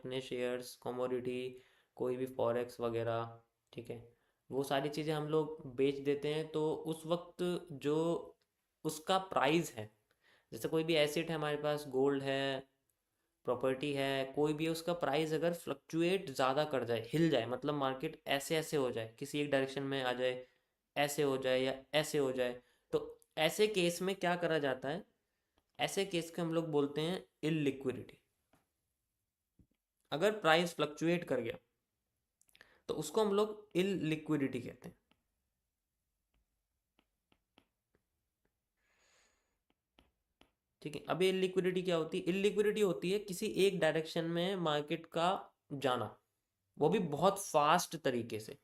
अपने shares, commodity, कोई भी फॉरेक्स वगैरह, ठीक है, वो सारी चीज़ें हम लोग बेच देते हैं। तो उस वक्त जो उसका प्राइस है, जैसे कोई भी एसेट है हमारे पास, गोल्ड है, प्रॉपर्टी है, कोई भी है, उसका प्राइस अगर फ्लक्चुएट ज़्यादा कर जाए, हिल जाए, मतलब मार्केट ऐसे ऐसे हो जाए, किसी एक डायरेक्शन में आ जाए, ऐसे हो जाए या ऐसे हो जाए, तो ऐसे केस में क्या करा जाता है, ऐसे केस को हम लोग बोलते हैं इलिक्विडिटी। अगर प्राइस फ्लक्चुएट कर गया तो उसको हम लोग इलिक्विडिटी कहते हैं। ठीक है, अब ये इलिक्विडिटी क्या होती है? इलिक्विडिटी होती है किसी एक डायरेक्शन में मार्केट का जाना, वो भी बहुत फास्ट तरीके से,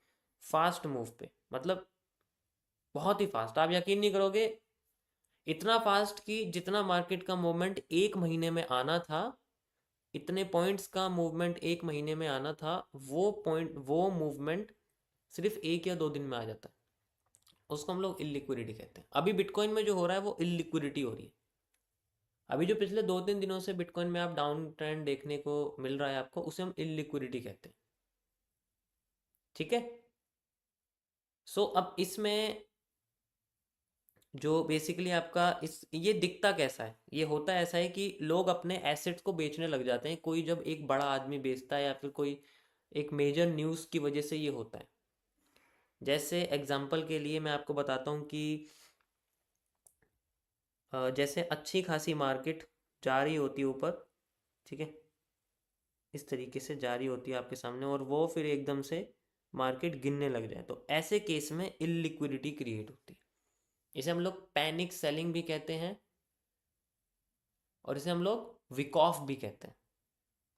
फास्ट मूव पे, मतलब बहुत ही फास्ट, आप यकीन नहीं करोगे, इतना फास्ट कि जितना मार्केट का मूवमेंट एक महीने में आना था, इतने पॉइंट्स का मूवमेंट एक महीने में आना था, वो मूवमेंट सिर्फ एक या 2 दिन में आ जाता है। उसको हम लोग इलिक्विडिटी कहते हैं। अभी बिटकॉइन में जो हो रहा है वो इलिक्विडिटी हो रही है। अभी जो पिछले 2-3 दिनों से बिटकॉइन में आप डाउन ट्रेंड देखने को मिल रहा है आपको, उसे हम इलिक्विडिटी कहते हैं। ठीक है। अब इसमें जो बेसिकली आपका इस ये दिखता कैसा है, ये होता ऐसा है कि लोग अपने एसेट्स को बेचने लग जाते हैं, कोई जब एक बड़ा आदमी बेचता है या फिर कोई एक मेजर न्यूज़ की वजह से ये होता है। जैसे एग्जांपल के लिए मैं आपको बताता हूँ कि जैसे अच्छी खासी मार्केट जा रही होती है ऊपर, ठीक है, इस तरीके से जा रही होती है आपके सामने, और वो फिर एकदम से मार्केट गिरने लग जाए, तो ऐसे केस में इलिक्विडिटी क्रिएट होती है। इसे हम लोग पैनिक सेलिंग भी कहते हैं, और इसे हम लोग विक ऑफ भी कहते हैं।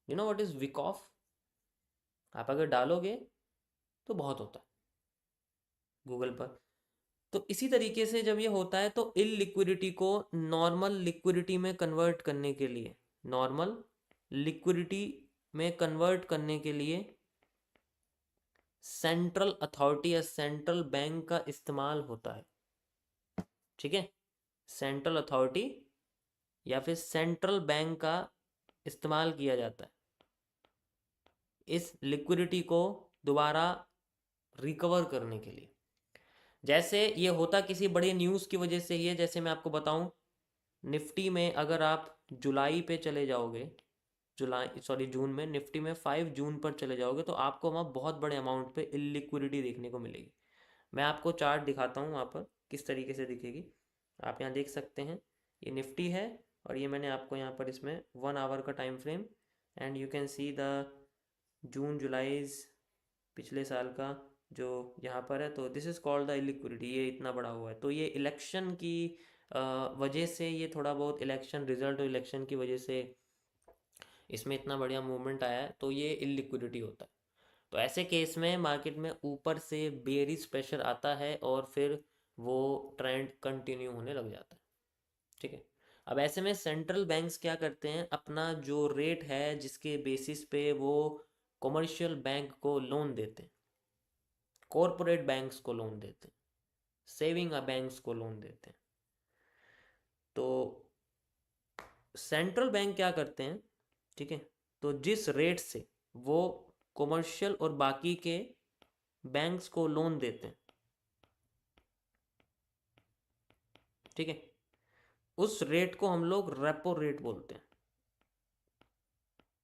You know what is week off? आप अगर डालोगे तो बहुत होता है गूगल पर। तो इसी तरीके से जब ये होता है तो इल लिक्विडिटी को नॉर्मल लिक्विडिटी में कन्वर्ट करने के लिए, नॉर्मल लिक्विडिटी में कन्वर्ट करने के लिए सेंट्रल अथॉरिटी या सेंट्रल बैंक का इस्तेमाल होता है। ठीक है, सेंट्रल अथॉरिटी या फिर सेंट्रल बैंक का इस्तेमाल किया जाता है इस लिक्विडिटी को दोबारा रिकवर करने के लिए। जैसे ये होता किसी बड़ी न्यूज़ की वजह से ही है। जैसे मैं आपको बताऊं, निफ्टी में अगर आप जुलाई पे चले जाओगे, जुलाई सॉरी जून में, निफ्टी में 5 जून पर चले जाओगे तो आपको वहाँ बहुत बड़े अमाउंट पे इलिक्विडिटी देखने को मिलेगी। मैं आपको चार्ट दिखाता हूँ वहाँ पर किस तरीके से दिखेगी। आप यहाँ देख सकते हैं, ये निफ्टी है, और ये मैंने आपको यहाँ पर इसमें 1 आवर का time frame, and you can see the June Julys पिछले साल का जो यहाँ पर है। तो this is called the illiquidity, ये इतना बड़ा हुआ है। तो ये इलेक्शन की वजह से, ये थोड़ा बहुत इलेक्शन रिजल्ट और इलेक्शन की वजह से इसमें इतना बढ़िया मूवमेंट आया है, तो ये इलिक्विडिटी होता है। तो ऐसे केस में मार्केट में ऊपर से बेरिश प्रेशर आता है और फिर वो ट्रेंड कंटिन्यू होने लग जाता है। ठीक है, अब ऐसे में सेंट्रल बैंक्स क्या करते हैं, अपना जो रेट है जिसके बेसिस पे वो कमर्शियल बैंक को लोन देते हैं, कॉरपोरेट बैंक्स को लोन देते हैं, सेविंग बैंक्स को लोन देते हैं, तो सेंट्रल बैंक क्या करते हैं, ठीक है, तो जिस रेट से वो कमर्शियल और बाकी के बैंक्स को लोन देते हैं, ठीक है, उस रेट को हम लोग रेपो रेट बोलते हैं।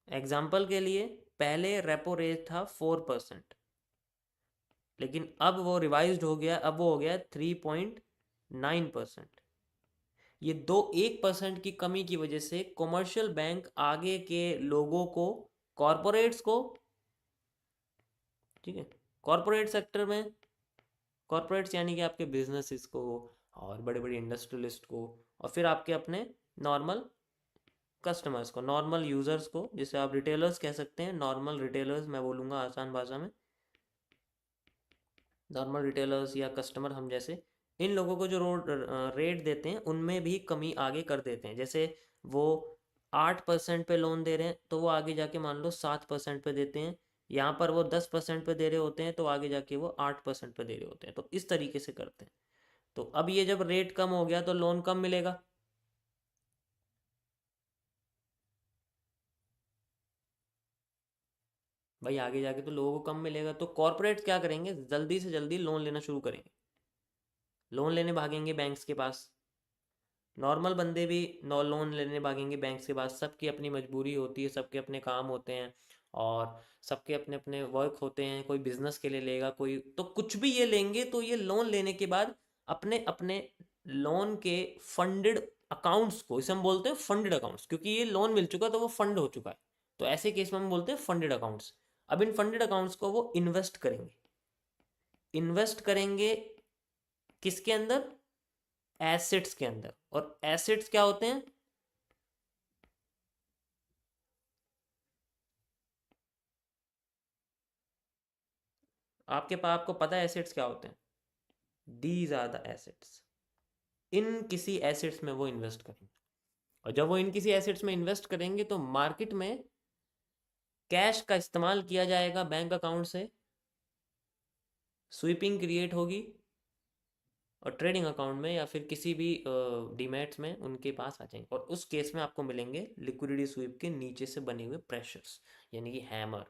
एग्जाम्पल के लिए, पहले रेपो रेट था 4%, लेकिन अब वो रिवाइज्ड हो गया, अब वो हो गया 3.9%। ये 1% की कमी की वजह से कमर्शियल बैंक आगे के लोगों को, कॉरपोरेट्स को, ठीक है, कॉरपोरेट सेक्टर में, कॉरपोरेट्स यानी कि आपके बिजनेसेस को और बड़े बड़े इंडस्ट्रियलिस्ट को, और फिर आपके अपने नॉर्मल कस्टमर्स को, नॉर्मल यूजर्स को, जिसे आप रिटेलर्स कह सकते हैं, नॉर्मल रिटेलर्स मैं बोलूँगा आसान भाषा में, नॉर्मल रिटेलर्स या कस्टमर हम जैसे, इन लोगों को जो रेट देते हैं उनमें भी कमी आगे कर देते हैं। जैसे वो 8% पे लोन दे रहे हैं तो वो आगे जाके मान लो 7% पे देते हैं, यहाँ पर वो 10% पे दे रहे होते हैं तो आगे जाके वो 8% पे दे रहे होते हैं, तो इस तरीके से करते हैं। तो अब ये जब रेट कम हो गया तो लोन कम मिलेगा। भाई आगे जाके तो लोगों को कम मिलेगा, तो कॉर्पोरेट क्या करेंगे, जल्दी से जल्दी लोन लेना शुरू करेंगे, लोन लेने भागेंगे बैंक्स के पास। नॉर्मल बंदे भी नो लोन लेने भागेंगे बैंक्स के पास, सबकी अपनी मजबूरी होती है, सबके अपने काम होते हैं, और सबके अपने अपने वर्क होते हैं, कोई बिजनेस के लिए लेगा, कोई तो कुछ भी ये लेंगे, तो ये लोन लेने के बाद अपने अपने लोन के फंडेड अकाउंट्स को, इसे हम बोलते हैं फंडेड अकाउंट्स, क्योंकि ये लोन मिल चुका तो वो फंड हो चुका है, तो ऐसे केस में हम बोलते हैं फंडेड अकाउंट्स। अब इन फंडेड अकाउंट्स को वो इन्वेस्ट करेंगे, इन्वेस्ट करेंगे किसके अंदर, एसेट्स के अंदर। और एसेट्स क्या होते हैं, आपको पता है एसेट्स क्या होते हैं, दीज आर द एसेट्स। इन किसी एसेट्स में वो इन्वेस्ट करेंगे, और जब वो इन किसी एसेट्स में इन्वेस्ट करेंगे तो मार्केट में कैश का इस्तेमाल किया जाएगा बैंक अकाउंट से, स्वीपिंग क्रिएट होगी, और ट्रेडिंग अकाउंट में या फिर किसी भी डीमैट्स में उनके पास आ जाएंगे, और उस केस में आपको मिलेंगे लिक्विडिटी स्वीप के नीचे से बने हुए प्रेशर्स, यानी कि hammer,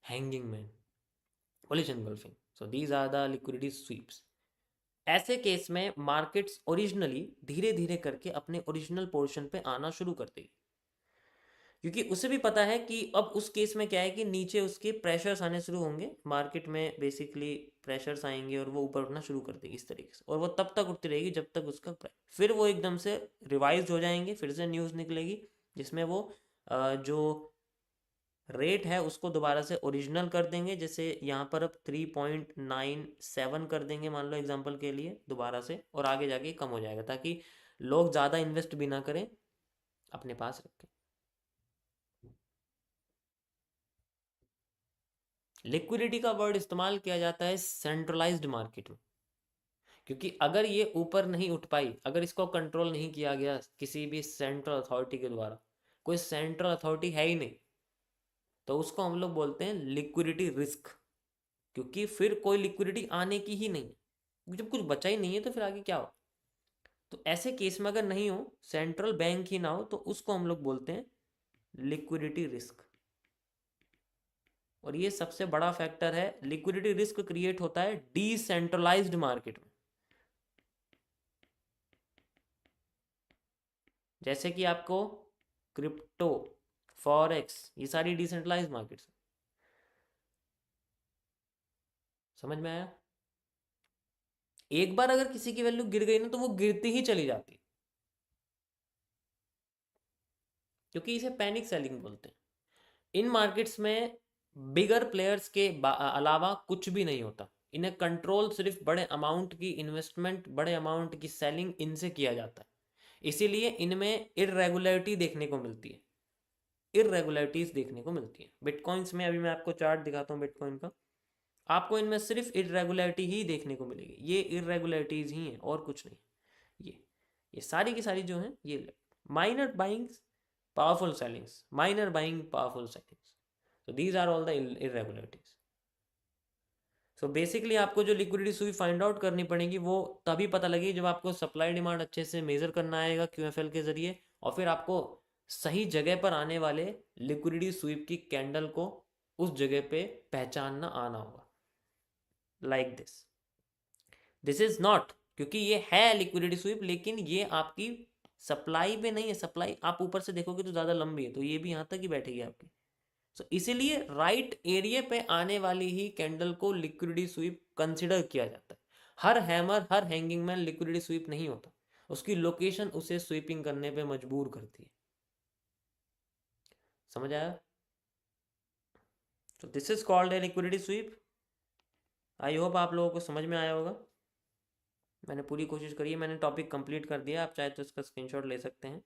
hanging man, bullish engulfing. So these are the liquidity sweeps. ऐसे केस में मार्केट्स ओरिजिनली धीरे धीरे करके अपने ओरिजिनल पोर्शन पे आना शुरू कर देगी, क्योंकि उसे भी पता है कि अब उस केस में क्या है कि नीचे उसके प्रेशर्स आने शुरू होंगे, मार्केट में बेसिकली प्रेशर्स आएंगे और वो ऊपर उठना शुरू कर देगी इस तरीके से, और वो तब तक उठती रहेगी जब तक उसका फिर वो एकदम से रिवाइज हो जाएंगे, फिर से न्यूज़ निकलेगी जिसमें वो जो रेट है उसको दोबारा से ओरिजिनल कर देंगे, जैसे यहाँ पर अब 3.97 कर देंगे मान लो एग्जांपल के लिए दोबारा से, और आगे जाके कम हो जाएगा, ताकि लोग ज़्यादा इन्वेस्ट भी ना करें, अपने पास रखें। लिक्विडिटी का वर्ड इस्तेमाल किया जाता है सेंट्रलाइज्ड मार्केट में, क्योंकि अगर ये ऊपर नहीं उठ पाई, अगर इसको कंट्रोल नहीं किया गया किसी भी सेंट्रल अथॉरिटी के द्वारा, कोई सेंट्रल अथॉरिटी है ही नहीं, तो उसको हम लोग बोलते हैं लिक्विडिटी रिस्क, क्योंकि फिर कोई लिक्विडिटी आने की ही नहीं है, जब कुछ बचा ही नहीं है तो फिर आगे क्या हो। तो ऐसे केस में अगर नहीं हो, सेंट्रल बैंक ही ना हो, तो उसको हम लोग बोलते हैं लिक्विडिटी रिस्क। और ये सबसे बड़ा फैक्टर है, लिक्विडिटी रिस्क क्रिएट होता है डिसेंट्रलाइज्ड मार्केट में, जैसे कि आपको क्रिप्टो, फॉरेक्स, ये सारी डिसेंट्रलाइज्ड मार्केट्स, समझ में आया। एक बार अगर किसी की वैल्यू गिर गई ना तो वो गिरती ही चली जाती, क्योंकि इसे पैनिक सेलिंग बोलते हैं। इन मार्केट्स में बिगर प्लेयर्स के अलावा कुछ भी नहीं होता, इन्हें कंट्रोल सिर्फ बड़े अमाउंट की इन्वेस्टमेंट, बड़े अमाउंट की सेलिंग इनसे किया जाता है, इसीलिए इनमें इरेगुलरिटी देखने को मिलती है, इरेगुलरिटीज देखने को मिलती है। बिटकॉइंस में अभी मैं आपको चार्ट दिखाता हूँ बिटकॉइन का, आपको इनमें सिर्फ इरेगुलरिटी ही देखने को मिलेगी, ये इरेगुलरिटीज ही हैं और कुछ नहीं। ये ये सारी की सारी जो हैं ये minor buyings, powerful ceilings, minor buying, powerful ceilings, so these are all the irregularities। So basically आपको जो लिक्विडिटी स्वीप फाइंड आउट करनी पड़ेगी वो तभी पता लगेगी जब आपको सप्लाई डिमांड अच्छे से मेजर करना आएगा क्यूएफएल के जरिए, और फिर आपको सही जगह पर आने वाले लिक्विडिटी स्वीप की कैंडल को उस जगह पे पहचानना आना होगा, like this. This is not, क्योंकि ये है लिक्विडिटी स्वीप, लेकिन ये आपकी सप्लाई पे नहीं है, सप्लाई आप ऊपर से देखोगे तो ज़्यादा लंबी है, तो ये भी यहाँ तक ही बैठेगी आपकी। सो इसीलिए राइट एरिया पे आने वाली ही कैंडल को लिक्विडिटी स्वीप कंसिडर किया जाता है। हर हैमर, हर हैंगिंग मैन लिक्विडिटी स्वीप नहीं होता, उसकी लोकेशन उसे स्वीपिंग करने पे मजबूर करती है, समझ आया। तो this is called a liquidity SVEEP. I hope आप लोगों को समझ में आया होगा, मैंने पूरी कोशिश करी है, मैंने टॉपिक कंप्लीट कर दिया, आप चाहे तो इसका स्क्रीनशॉट ले सकते हैं।